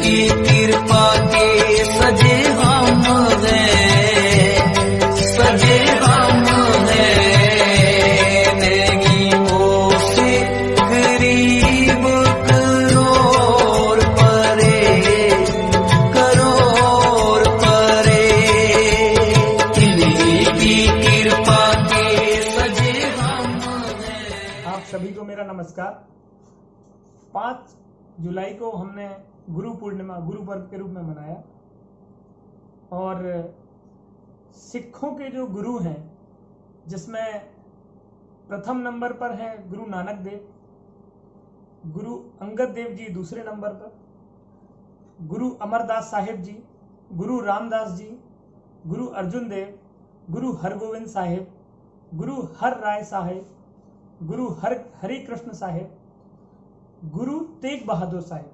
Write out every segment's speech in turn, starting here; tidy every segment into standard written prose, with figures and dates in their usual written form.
की कृपा के सजे हम हैं, सजे हम हैं। नेगी मोसे गरीब करोड़ परे, करोड़ परे। इन्हीं की कृपा के सजे हम हैं। आप सभी को मेरा नमस्कार। 5 जुलाई को हमने गुरु पूर्णिमा, गुरु पर्व के रूप में मनाया और सिखों के जो गुरु हैं, जिसमें प्रथम नंबर पर हैं गुरु नानक देव, गुरु अंगद देव जी दूसरे नंबर पर, गुरु अमरदास साहिब जी, गुरु रामदास जी, गुरु अर्जुन देव, गुरु हरगोविंद साहिब, गुरु हर राय साहिब, गुरु हरि कृष्ण साहिब, गुरु तेग बहादुर साहिब,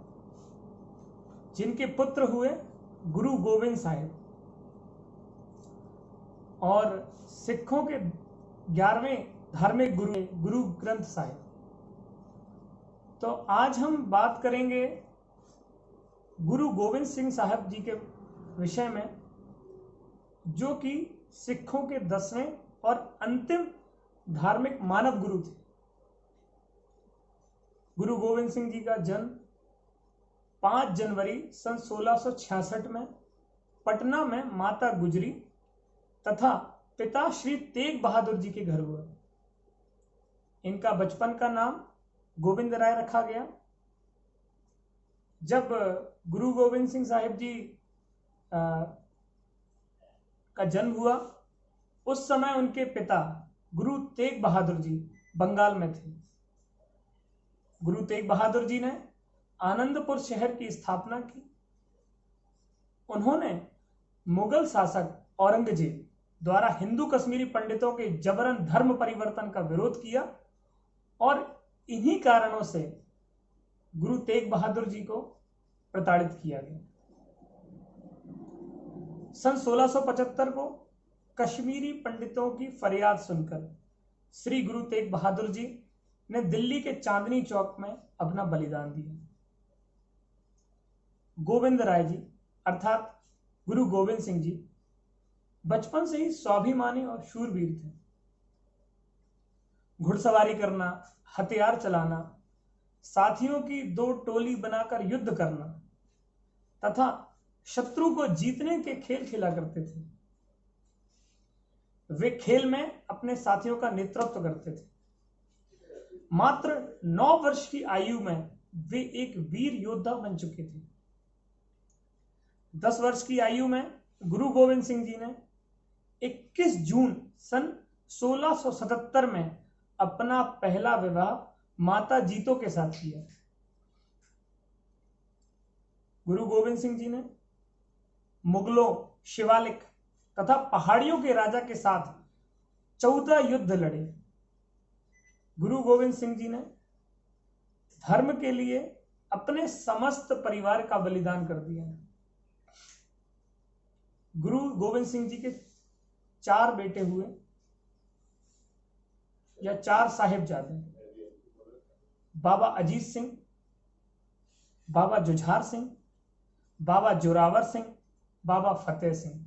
जिनके पुत्र हुए गुरु गोविंद साहिब, और सिखों के 11वें धार्मिक गुरु गुरु ग्रंथ साहिब। तो आज हम बात करेंगे गुरु गोविंद सिंह साहब जी के विषय में, जो कि सिखों के 10वें और अंतिम धार्मिक मानव गुरु थे। गुरु गोविंद सिंह जी का जन्म 5 जनवरी सन 1666 में पटना में माता गुजरी तथा पिता श्री तेग बहादुर जी के घर हुआ। इनका बचपन का नाम गोविंद राय रखा गया। जब गुरु गोविंद सिंह साहिब जी का जन्म हुआ, उस समय उनके पिता गुरु तेग बहादुर जी बंगाल में थे। गुरु तेग बहादुर जी ने आनंदपुर शहर की स्थापना की। उन्होंने मुगल शासक औरंगजेब द्वारा हिंदू कश्मीरी पंडितों के जबरन धर्म परिवर्तन का विरोध किया और इन्हीं कारणों से गुरु तेग बहादुर जी को प्रताड़ित किया गया। सन 1675 को कश्मीरी पंडितों की फरियाद सुनकर श्री गुरु तेग बहादुर जी ने दिल्ली के चांदनी चौक में अपना बलिदान दिया। गोविंद राय जी अर्थात गुरु गोविंद सिंह जी बचपन से ही स्वाभिमानी और शूरवीर थे। घुड़सवारी करना, हथियार चलाना, साथियों की 2 टोली बनाकर युद्ध करना तथा शत्रु को जीतने के खेल खेला करते थे। वे खेल में अपने साथियों का नेतृत्व करते थे। मात्र 9 वर्ष की आयु में वे एक वीर योद्धा बन चुके थे। 10 वर्ष की आयु में गुरु गोविंद सिंह जी ने 21 जून सन 1677 में अपना पहला विवाह माता जीतो के साथ किया। गुरु गोविंद सिंह जी ने मुगलों, शिवालिक तथा पहाड़ियों के राजा के साथ 14 युद्ध लड़े। गुरु गोविंद सिंह जी ने धर्म के लिए अपने समस्त परिवार का बलिदान कर दिया। गुरु गोविंद सिंह जी के 4 बेटे हुए या 4 साहिबजादे। बाबा अजीत सिंह, बाबा जुझार सिंह, बाबा जोरावर सिंह, बाबा फतेह सिंह।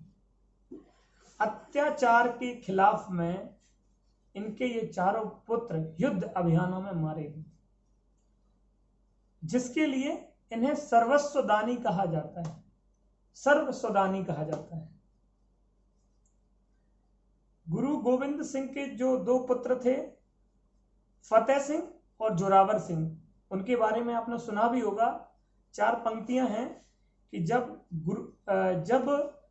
अत्याचार के खिलाफ में इनके ये चारों पुत्र युद्ध अभियानों में मारे गए, जिसके लिए इन्हें सर्वस्वदानी कहा जाता है। सर्वस्वदानी कहा जाता है। गुरु गोविंद सिंह के जो 2 पुत्र थे, फतेह सिंह और जोरावर सिंह, उनके बारे में आपने सुना भी होगा। 4 पंक्तियां हैं कि जब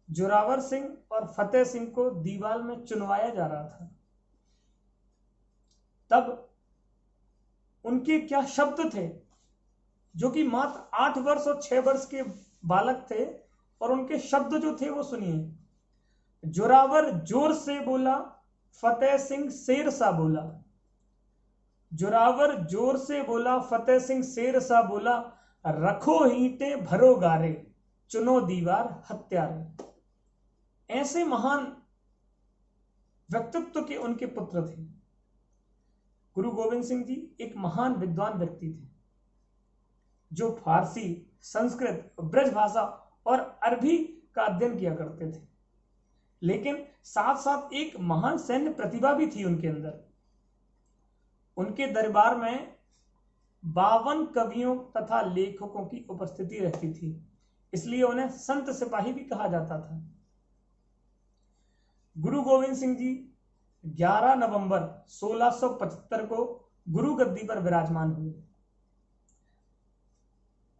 जोरावर सिंह और फतेह सिंह को दीवाल में चुनवाया जा रहा था, तब उनके क्या शब्द थे, जो कि मात्र 8 वर्ष और 6 वर्ष के बालक थे, और उनके शब्द जो थे वो सुनिए। जोरावर जोर से बोला, फतेह सिंह शेर सा बोला। जोरावर जोर से बोला, फतेह सिंह शेर सा बोला, रखो ईंटें भरो गारे, चुनो दीवार हत्यारे। ऐसे महान व्यक्तित्व के उनके पुत्र थे। गुरु गोविंद सिंह जी एक महान विद्वान व्यक्ति थे, जो फारसी, संस्कृत, ब्रज भाषा और अरबी का अध्ययन किया करते थे। लेकिन साथ साथ एक महान सैन्य प्रतिभा भी थी उनके अंदर। उनके दरबार में 52 कवियों तथा लेखकों की उपस्थिति रहती थी, इसलिए उन्हें संत सिपाही भी कहा जाता था। गुरु गोविंद सिंह जी 11 नवंबर 1675 को गुरु गद्दी पर विराजमान हुए।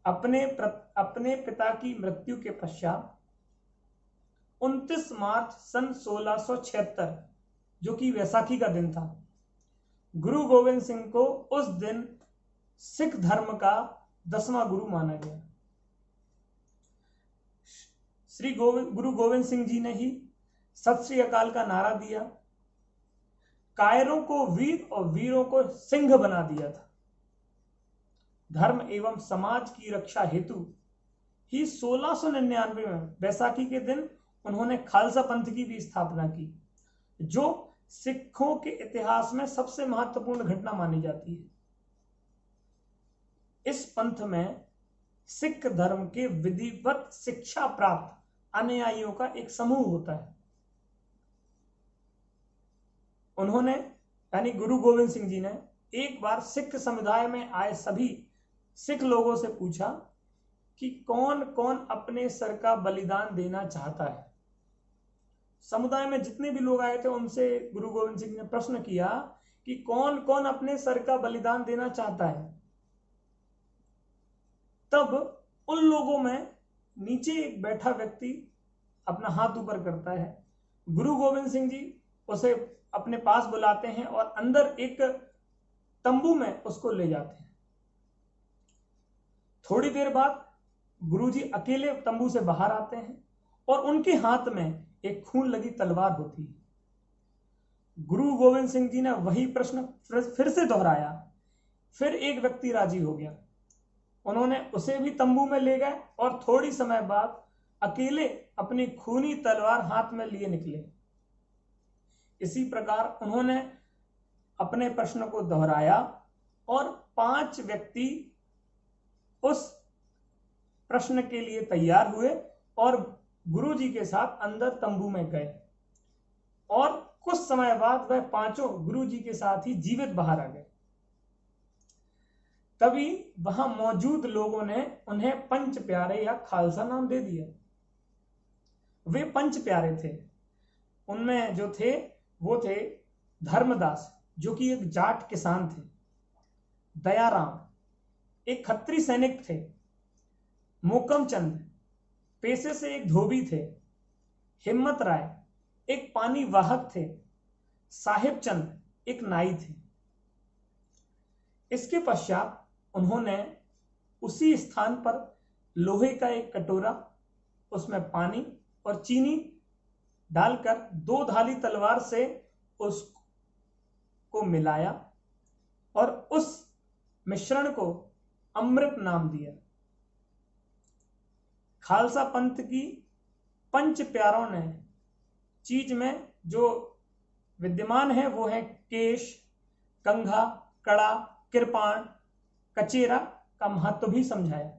अपने पिता की मृत्यु के पश्चात 29 मार्च सन 1676, जो कि वैसाखी का दिन था, गुरु गोविंद सिंह को उस दिन सिख धर्म का 10वां गुरु माना गया। गुरु गोविंद सिंह जी ने ही सत श्री अकाल का नारा दिया, कायरों को वीर और वीरों को सिंह बना दिया था। धर्म एवं समाज की रक्षा हेतु ही 1699 में बैसाखी के दिन उन्होंने खालसा पंथ की भी स्थापना की, जो सिखों के इतिहास में सबसे महत्वपूर्ण घटना मानी जाती है। इस पंथ में सिख धर्म के विधिवत शिक्षा प्राप्त अनुयायियों का एक समूह होता है। उन्होंने यानी गुरु गोविंद सिंह जी ने एक बार सिख समुदाय में आए सभी सिख लोगों से पूछा कि कौन कौन अपने सर का बलिदान देना चाहता है। समुदाय में जितने भी लोग आए थे उनसे गुरु गोविंद सिंह ने प्रश्न किया कि कौन कौन अपने सर का बलिदान देना चाहता है। तब उन लोगों में नीचे एक बैठा व्यक्ति अपना हाथ ऊपर करता है। गुरु गोविंद सिंह जी उसे अपने पास बुलाते हैं और अंदर एक तंबू में उसको ले जाते हैं। थोड़ी देर बाद गुरुजी अकेले तंबू से बाहर आते हैं और उनके हाथ में एक खून लगी तलवार होती है। गुरु गोविंद सिंह जी ने वही प्रश्न फिर से दोहराया। फिर एक व्यक्ति राजी हो गया। उन्होंने उसे भी तंबू में ले गए और थोड़ी समय बाद अकेले अपनी खूनी तलवार हाथ में लिए निकले। इसी प्रकार उन्होंने अपने प्रश्न को दोहराया और 5 व्यक्ति उस प्रश्न के लिए तैयार हुए और गुरु जी के साथ अंदर तंबू में गए और कुछ समय बाद वह 5 गुरु जी के साथ ही जीवित बाहर आ गए। तभी वहां मौजूद लोगों ने उन्हें पंच प्यारे या खालसा नाम दे दिया। वे पंच प्यारे थे। उनमें जो थे वो थे धर्मदास, जो कि एक जाट किसान थे, दयाराम एक खत्री सैनिक थे, मोकम चंद पेशे से एक धोबी थे, हिम्मत राय एक पानी वाहक थे, साहिब चंद एक नाई थे। इसके पश्चात उन्होंने उसी स्थान पर लोहे का एक कटोरा, उसमें पानी और चीनी डालकर 2 धाली तलवार से उसको मिलाया और उस मिश्रण को अमृत नाम दिया। खालसा पंथ की पंच प्यारों ने चीज में जो विद्यमान है वो है केश, कंघा, कड़ा, कृपाण, कचेरा का महत्व भी समझाया।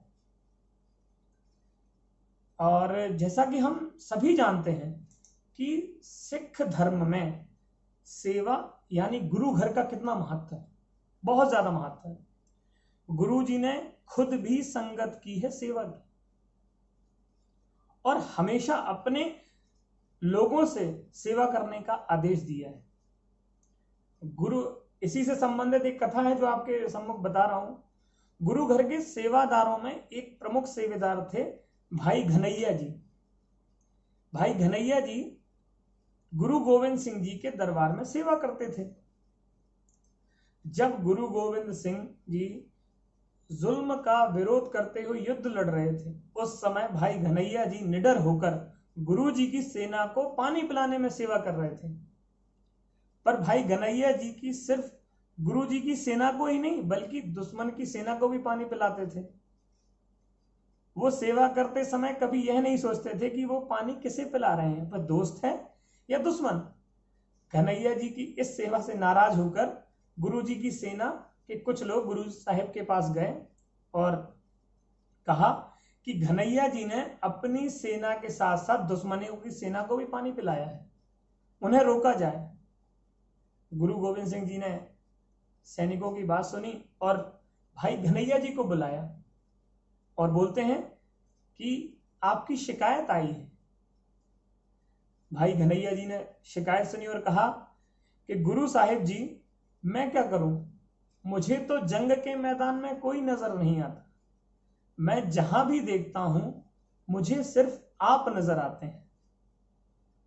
और जैसा कि हम सभी जानते हैं कि सिख धर्म में सेवा यानी गुरु घर का कितना महत्व है, बहुत ज्यादा महत्व है। गुरु जी ने खुद भी संगत की है, सेवा की, और हमेशा अपने लोगों से सेवा करने का आदेश दिया है। गुरु इसी से संबंधित एक कथा है जो आपके सम्मुख बता रहा हूं। गुरु घर के सेवादारों में एक प्रमुख सेवादार थे भाई घनैया जी। भाई घनैया जी गुरु गोविंद सिंह जी के दरबार में सेवा करते थे। जब गुरु गोविंद सिंह जी जुल्म का विरोध करते हुए युद्ध लड़ रहे थे, उस समय भाई घनैया जी निडर होकर गुरु जी की सेना को पानी पिलाने में सेवा कर रहे थे। पर भाई घनैया जी की सिर्फ गुरु जी की सेना को ही नहीं बल्कि दुश्मन की सेना को भी पानी पिलाते थे। वो सेवा करते समय कभी यह नहीं सोचते थे कि वो पानी किसे पिला रहे हैं, वह दोस्त है या दुश्मन। घनैया जी की इस सेवा से नाराज होकर गुरु जी की सेना के कुछ लोग गुरु साहिब के पास गए और कहा कि घनैया जी ने अपनी सेना के साथ साथ दुश्मनों की सेना को भी पानी पिलाया है, उन्हें रोका जाए। गुरु गोविंद सिंह जी ने सैनिकों की बात सुनी और भाई घनैया जी को बुलाया और बोलते हैं कि आपकी शिकायत आई है। भाई घनैया जी ने शिकायत सुनी और कहा कि गुरु साहिब जी, मैं क्या करूं, मुझे तो जंग के मैदान में कोई नजर नहीं आता, मैं जहां भी देखता हूं मुझे सिर्फ आप नजर आते हैं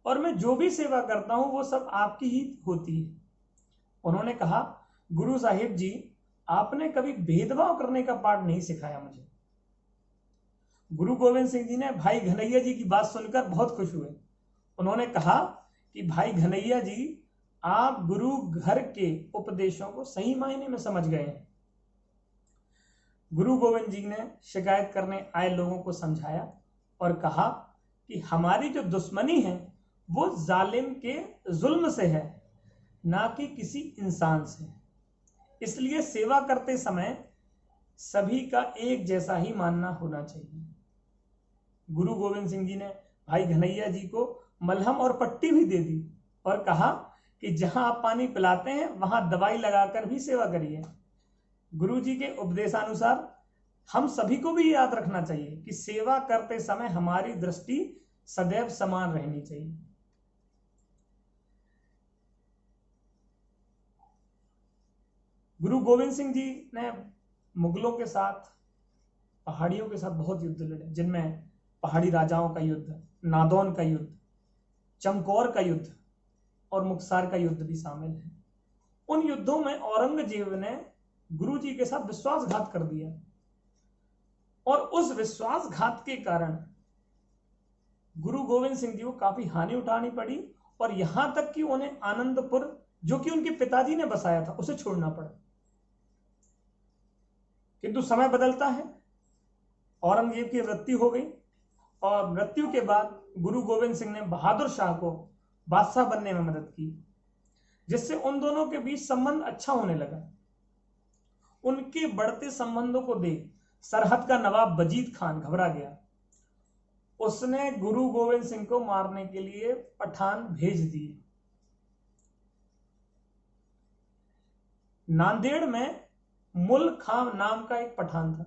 और मैं जो भी सेवा करता हूं वो सब आपकी ही होती है। उन्होंने कहा, गुरु साहिब जी, आपने कभी भेदभाव करने का पाठ नहीं सिखाया मुझे। गुरु गोविंद सिंह जी ने भाई घनैया जी की बात सुनकर बहुत खुश हुए। उन्होंने कहा कि भाई घनैया जी, आप गुरु घर के उपदेशों को सही मायने में समझ गए हैं। गुरु गोविंद जी ने शिकायत करने आए लोगों को समझाया और कहा कि हमारी जो दुश्मनी है वो जालिम के जुल्म से है, ना कि किसी इंसान से। इसलिए सेवा करते समय सभी का एक जैसा ही मानना होना चाहिए। गुरु गोविंद सिंह जी ने भाई घनैया जी को मलहम और पट्टी भी दे दी और कहा कि जहां आप पानी पिलाते हैं वहां दवाई लगाकर भी सेवा करिए। गुरु जी के उपदेशानुसार हम सभी को भी याद रखना चाहिए कि सेवा करते समय हमारी दृष्टि सदैव समान रहनी चाहिए। गुरु गोविंद सिंह जी ने मुगलों के साथ, पहाड़ियों के साथ बहुत युद्ध लड़े, जिनमें पहाड़ी राजाओं का युद्ध, नादौन का युद्ध, चमकौर का युद्ध और मुक्तसर का युद्ध भी शामिल है। उन युद्धों में औरंगजेब ने गुरु जी के साथ विश्वासघात कर दिया और उस विश्वासघात के कारण गुरु गोविंद सिंह जी को काफी हानि उठानी पड़ी और यहां तक कि उन्हें आनंदपुर, जो कि उनके पिताजी ने बसाया था, उसे छोड़ना पड़ा। किंतु समय बदलता है, औरंगजेब की मृत्यु हो गई और मृत्यु के बाद गुरु गोविंद सिंह ने बहादुर शाह को बादशाह बनने में मदद की, जिससे उन दोनों के बीच संबंध अच्छा होने लगा। उनके बढ़ते संबंधों को देख सरहद का नवाब वजीद खान घबरा गया। उसने गुरु गोविंद सिंह को मारने के लिए पठान भेज दिए। नांदेड़ में मुल खां नाम का एक पठान था,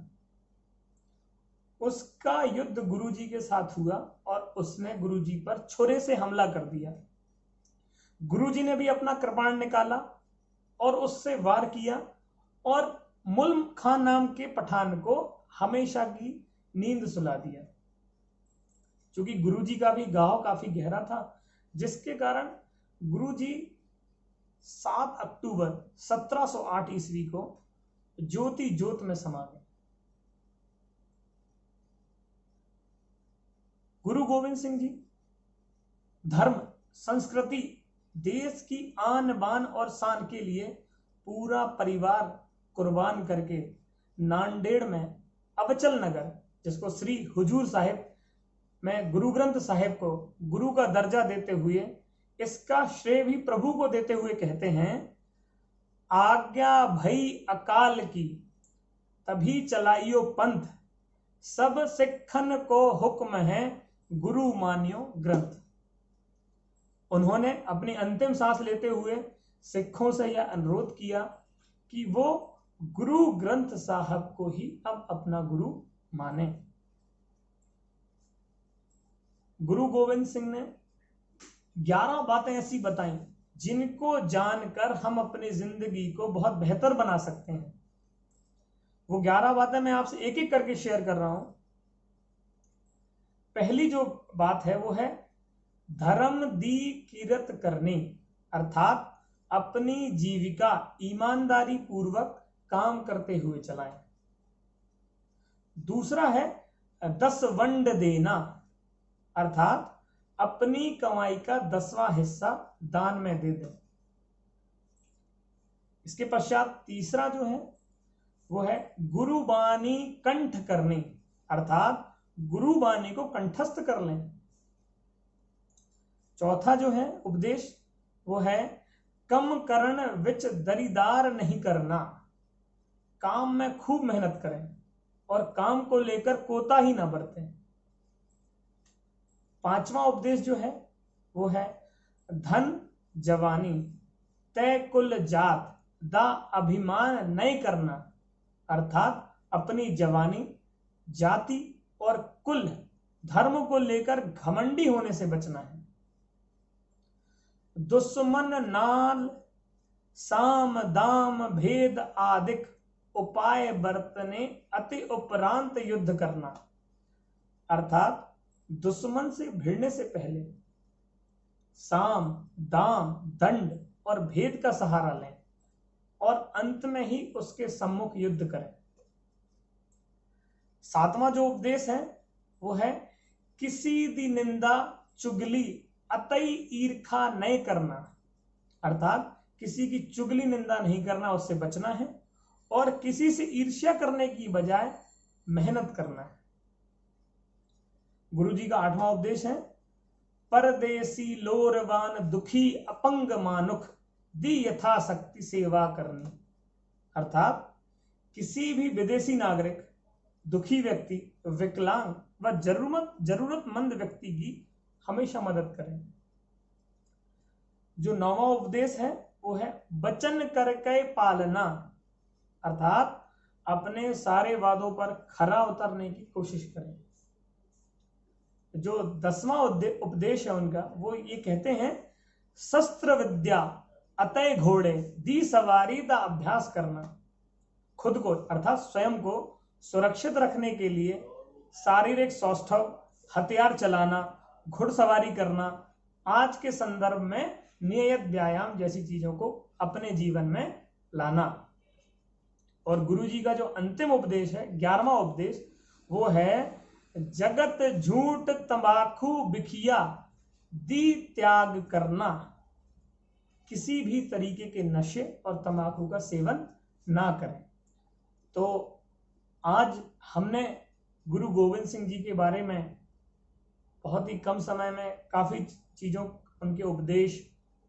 उसका युद्ध गुरुजी के साथ हुआ और उसने गुरुजी पर छुरे से हमला कर दिया। गुरुजी ने भी अपना कृपाण निकाला और उससे वार किया और मुल खां नाम के पठान को हमेशा की नींद सुला दिया। क्योंकि गुरुजी का भी घाव काफी गहरा था, जिसके कारण गुरुजी 7 अक्टूबर 1708 ईस्वी को ज्योति ज्योत में समा गए। गुरु गोविंद सिंह जी धर्म, संस्कृति, देश की आन बान और शान के लिए पूरा परिवार कुर्बान करके नांदेड़ में अबचल नगर, जिसको श्री हुजूर साहिब में गुरु ग्रंथ साहिब को गुरु का दर्जा देते हुए, इसका श्रेय भी प्रभु को देते हुए कहते हैं, आज्ञा भई अकाल की तभी चलाइयो पंथ, सब सिखन को हुक्म है गुरु मानियो ग्रंथ। उन्होंने अपनी अंतिम सांस लेते हुए सिखों से यह अनुरोध किया कि वो गुरु ग्रंथ साहब को ही अब अपना गुरु माने। गुरु गोविंद सिंह ने 11 बातें ऐसी बताई जिनको जानकर हम अपनी जिंदगी को बहुत बेहतर बना सकते हैं। वो 11 बातें मैं आपसे एक एक करके शेयर कर रहा हूं। पहली जो बात है वो है धर्म दी किरत करनी, अर्थात अपनी जीविका ईमानदारी पूर्वक काम करते हुए चलाएं। दूसरा है 10 वंड देना, अर्थात अपनी कमाई का 10वां हिस्सा दान में दे दें। इसके पश्चात तीसरा जो है वो है गुरुबानी कंठ करनी, अर्थात गुरुबानी को कंठस्थ कर लें। चौथा जो है उपदेश वो है कम करण विच दरीदार नहीं करना, काम में खूब मेहनत करें और काम को लेकर कोताही न बरतें। पांचवा उपदेश जो है वो है धन जवानी तय कुल जात दा अभिमान नहीं करना, अर्थात अपनी जवानी, जाति और कुल धर्म को लेकर घमंडी होने से बचना है। दुश्मन नाल साम दाम भेद आदिक उपाय बरतने अति उपरांत युद्ध करना, अर्थात दुश्मन से भिड़ने से पहले साम दाम दंड और भेद का सहारा लें और अंत में ही उसके सम्मुख युद्ध करें। सातवां जो उपदेश है वो है किसी दी निंदा चुगली अतई ईर्खा नहीं करना, अर्थात किसी की चुगली निंदा नहीं करना, उससे बचना है और किसी से ईर्ष्या करने की बजाय मेहनत करना है। गुरु जी का आठवां उपदेश है परदेसी लोरवान दुखी अपंग मानुख दी यथाशक्ति सेवा करनी, अर्थात किसी भी विदेशी नागरिक, दुखी व्यक्ति, विकलांग व जरूरतमंद व्यक्ति की हमेशा मदद करें। जो नौवां उपदेश है वो है वचन करके पालना, अर्थात अपने सारे वादों पर खरा उतरने की कोशिश करें। जो 10वां उपदेश है उनका वो ये कहते हैं शस्त्र विद्या अतय घोड़े दी सवारी दा अभ्यास करना, खुद को अर्थात स्वयं को सुरक्षित रखने के लिए शारीरिक सौष्ठव, हथियार चलाना, घुड़सवारी करना, आज के संदर्भ में नियत व्यायाम जैसी चीजों को अपने जीवन में लाना। और गुरु जी का जो अंतिम उपदेश है 11वां उपदेश वो है जगत झूठ तंबाकू बिखिया दी त्याग करना, किसी भी तरीके के नशे और तंबाकू का सेवन ना करें। तो आज हमने गुरु गोविंद सिंह जी के बारे में बहुत ही कम समय में काफी चीजों, उनके उपदेश,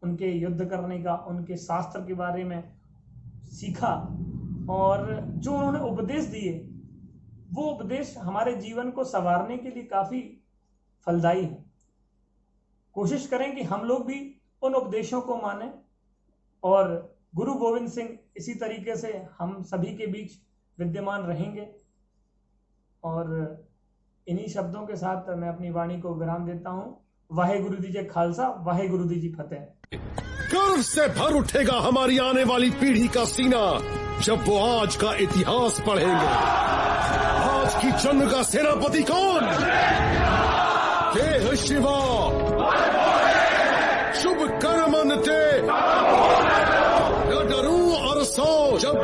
उनके युद्ध करने का, उनके शास्त्र के बारे में सीखा और जो उन्होंने उपदेश दिए वो उपदेश हमारे जीवन को संवारने के लिए काफी फलदायी है। कोशिश करें कि हम लोग भी उन उपदेशों को माने और गुरु गोविंद सिंह इसी तरीके से हम सभी के बीच विद्यमान रहेंगे। और इन्हीं शब्दों के साथ मैं अपनी वाणी को विराम देता हूं। वाहेगुरु जी जय खालसा, वाहेगुरु जी फतेह। गर्व से भर उठेगा हमारी आने वाली पीढ़ी का सीना जब वो आज का इतिहास पढ़ेंगे। आज की जन्म का सेनापति कौन? देह शिवा शुभ कर्म ते न डरूं और सो जब